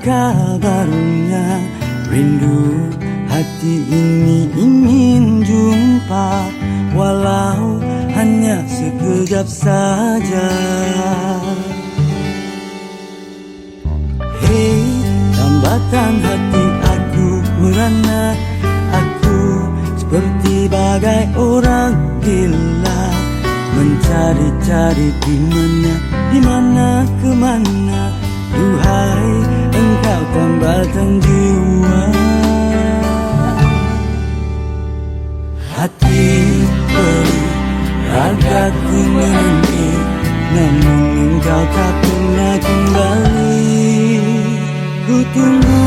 kabarnya? Rindu hati ini ingin jumpa, walau hanya sekejap saja. Hei, tambatan hati aku merana. Aku seperti bagai orang gila, mencari-cari di mana kemana. Duhai engkau tambatan jiwa. Hati perih, ragaku menanti, namun engkau tak pernah kembali. Ku tunggu,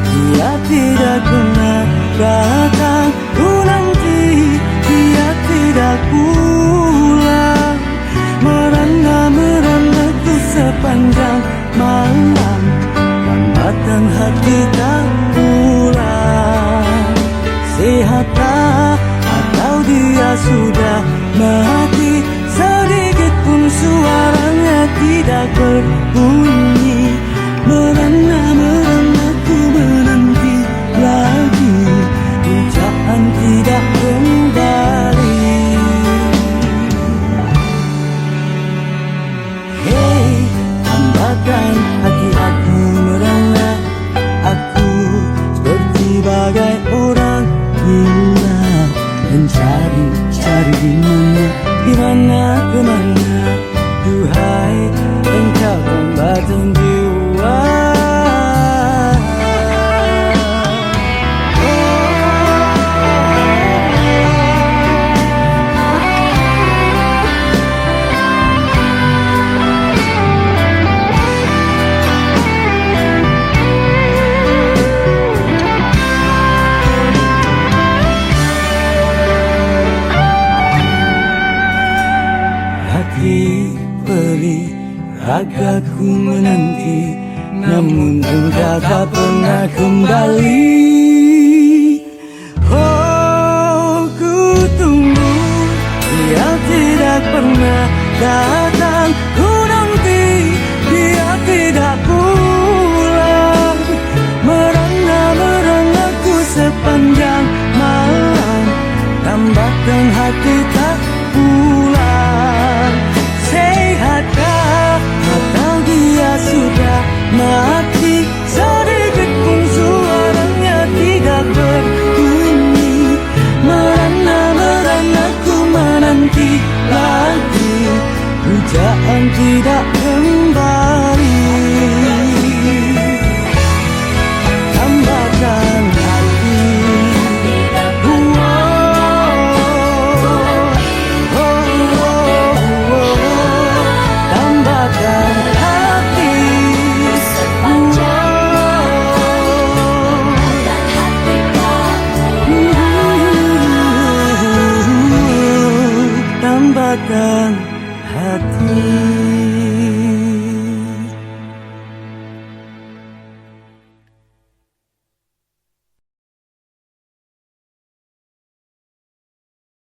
dia tidak pernah datang. Ku nanti, dia tidak pulang. Merana ku sepanjang malam, tambatan hati tak pulang. Sehatkah atau dia sudah mati? Sedikit pun suaranya tidak berbunyi. Merana ku menanti lagi, pujaan tidak kembali. Hei, tambatan hati aku merana. Aku seperti bagai orang gila, mencari-cari di mana kemana. Duhai engkau tambatan jiwa. Hati perih, ragaku menanti, namun engkau tak pernah kembali. Oh, ku tunggu, dia tidak pernah datang.